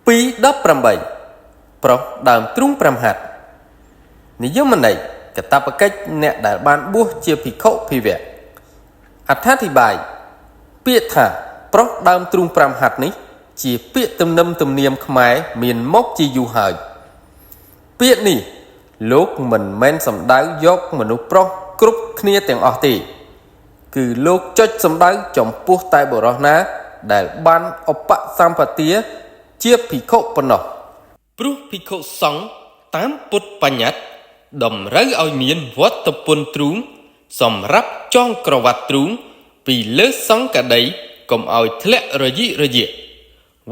2.18 ប្រុសដើមទ្រូង5ហត្ថនិយមន័យកាតព្វកិច្ចអ្នកដែលបានបួសជាភិក្ខុភិវៈអត្ថាធិប្បាយពាក្យថាប្រុសដើមទ្រូង5ហត្ថនេះជាពាក្យទំនឹមទំនៀមខ្មែរមានមកជាយូរហើយពាក្យនេះលោកមិនមែនសំដៅយកមនុស្សប្រុសគ្រប់គ្នាទាំងអស់ទេគឺលោកចុចសំដៅចំពោះតែបុរសណាដែលបានឧបសម្បទាជាភិក្ខុប៉ុណ្ណោះព្រោះភិក្ខុសង្ឃតាមពុទ្ធបញ្ញត្តិតម្រូវឲ្យមានវត្តពន្ធទ្រូងសម្រាប់ចងក្រវ៉ាត់ទ្រូងពីលើសង្កដីកុំឲ្យធ្លាក់រយិរយា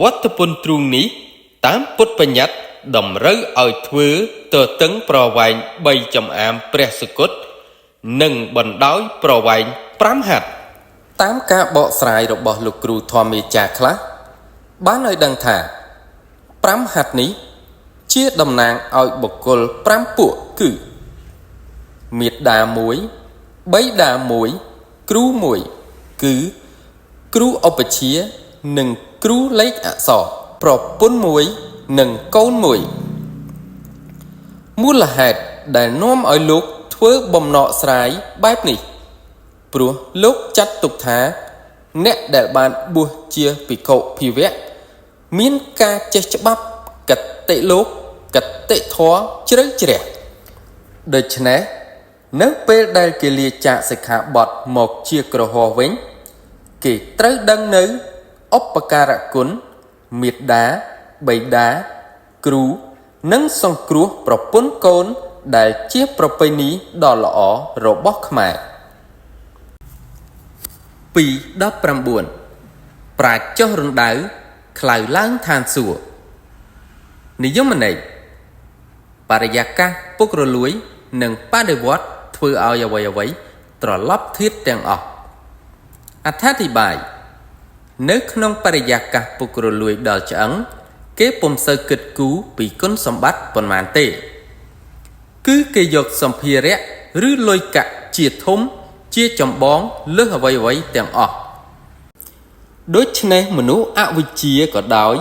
វត្តពន្ធទ្រូងនេះតាមពុទ្ធបញ្ញត្តិតម្រូវឲ្យធ្វើទទឹងប្រវែង3ចំអាមព្រះសុគតនិងបណ្ដោយប្រវែង5ហត្ថតាមការបកស្រាយរបស់លោកគ្រូធម្មមេចាខ្លះបានឲ្យដឹងថា5ហត្ថនេះជាតំណាងឲ្យបុគ្គល5ពួកគឺមេត្តា1បិតា1គ្រូ1គឺគ្រូឧបជានិងគ្រូលេខអក្សរប្រពន្ធ1និងកូន1មូលហេតុដែលនាំឲ្យលោកធ្វើបំណកស្រាយបែបនេះព្រោះលោកចាត់ទុកថាអ្នកដែលបានបួសជាភិក្ខុភិវៈមានការចេះច្បាប់កតិលោកកតិធម៌ជ្រៅជ្រះដូច្នេះនៅពេលដែលគេលាចាកសិក្ខាបទមកជាក្រហមវិញគេត្រូវដឹងនៅឧបការៈគុណមេត្តាបិតាគ្រូនិងសង្គ្រោះប្រពន្ធកូនដែលជាប្រពៃណីដ៏ល្អរបស់ខ្មែរ2.19 ប្រាជ្ញចុះរណ្ដៅខ្លៅឡើងឋានសួគ៌និយមន័យបរិយាកាសពុករលួយនិងបដិវត្តធ្វើឲ្យអ្វីត្រឡប់ធៀបទាំងអស់អត្ថាធិប្បាយនៅក្នុងបរិយាកាសពុករលួយដល់ឆ្អឹងគេពុំសូវគិតគូរពីគុណសម្បត្តិប៉ុន្មានទេគឺគេយកសម្ភារៈឬលុយកាក់ជាធំជាចម្បងលើសអ្វីទាំងអស់ដូច្នេះមនុស្សអវិជ្ជាក៏ដោយ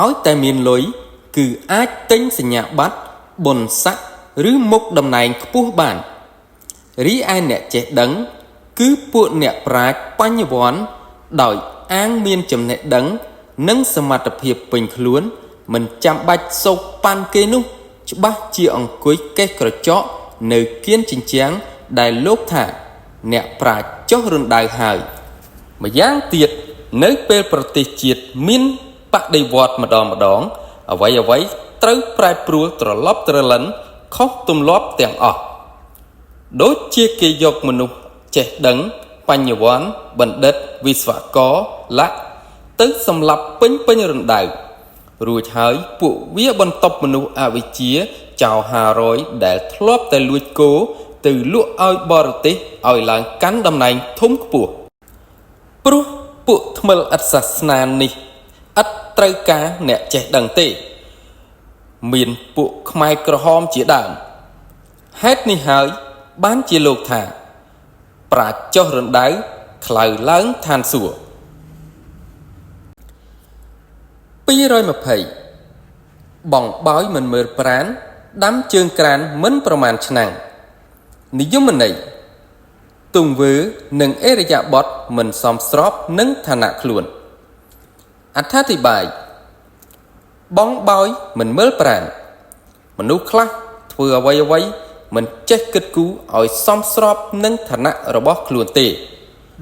ឲ្យតែមានលុយគឺអាចទិញសញ្ញាបត្របុណ្យស័ក្តិឬមុខតំណែងខ្ពស់បានរីឯអ្នកចេះដឹងគឺពួកអ្នកប្រាជ្ញបញ្ញវន្តដោយអាងមានចំណេះដឹងនិងសមត្ថភាពពេញខ្លួនមិនចាំបាច់សោកប៉ាន់គេនោះច្បាស់ជាអង្គុយកេះក្រចកនៅគៀនជញ្ជាំងដែលលោកថាអ្នកប្រាជ្ញចុះរណ្ដៅហើយម្យ៉ាងទៀតនៅពេលប្រទេសជាតិមានបដិវត្តម្ដងអ្វីត្រូវប្រែប្រួលត្រឡប់ត្រលិនខុសទម្លាប់ទាំងអស់ដូចជាគេយកមនុស្សចេះដឹងបញ្ញវន្តបណ្ឌិតវិស្វករលក្ខទៅសម្លាប់ពេញរណ្ដៅរួចហើយពួកវាបន្ទប់មនុស្សអវិជ្ជាចោល500ដែលធ្លាប់តែលួចគោទៅលក់ឲ្យបរទេសឲ្យឡើងកាន់តំណែងធំខ្ពស់ព្រោះពួកថ្មិលឥតសាសនានេះឥតត្រូវការអ្នកចេះដឹងទេមានពួកខ្មែរក្រហមជាដើមហេតុនេះហើយបានជាលោកថាប្រាជ្ញចុះរណ្ដៅខ្លៅឡើងឋានសួគ៌220បងបោយមិនមើលប្រានដាំជើងក្រានមិនប្រមាណឆ្នាំងនិយមន័យទង្វើនិងអរិយាបថមិនសមស្របនឹងឋានៈខ្លួនអត្ថាធិប្បាយបងបោយមិនមើលប្រានមនុស្សខ្លះធ្វើអ្វីមិនចេះគិតគូរឲ្យសមស្របនឹងឋានៈរបស់ខ្លួនទេ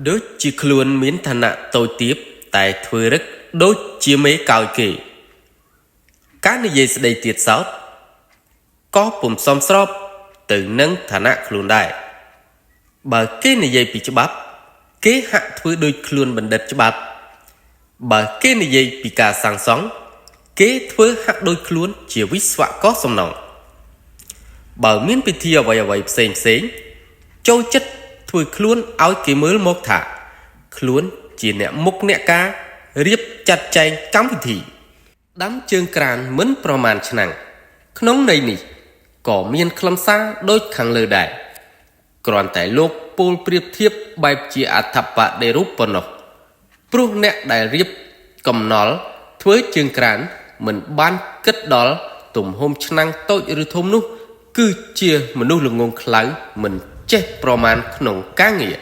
ដូចជាខ្លួនមានឋានៈតូចទាបតែធ្វើរឹកដូចជាមេកោយគេការនិយាយស្ដីទៀតសោតក៏ពុំសមស្របទៅនឹងឋានៈខ្លួនដែរបើគេនិយាយពីច្បាប់គេហាក់ធ្វើដូចខ្លួនបណ្ឌិតច្បាប់បើគេនិយាយពីការសាងសង់គេធ្វើហាក់ដូចខ្លួនជាវិស្វករសំណង់បើមានពិធីអ្វីផ្សេងចូលចិត្តធ្វើខ្លួនឲ្យគេមើលមកថាខ្លួនជាអ្នកមុខអ្នកការរៀបចាត់ចែងកម្មវិធីដាំជើងក្រានមិនប្រមាណឆ្នាំងក្នុងន័យនេះក៏មានខ្លឹមសារដូចខាងលើដែរគ្រាន់តែលោកពោលប្រៀបធៀបបែបជាអត្ថបដិរូបប៉ុណ្ណោះព្រោះអ្នកដែលរៀបកំណល់ធ្វើជើងក្រាន mình ban kết đó tùm hôm năng tội rư thôm nút cứ chia mà nút lưng ngôn khláu mình chết pro man nồng cá nghĩa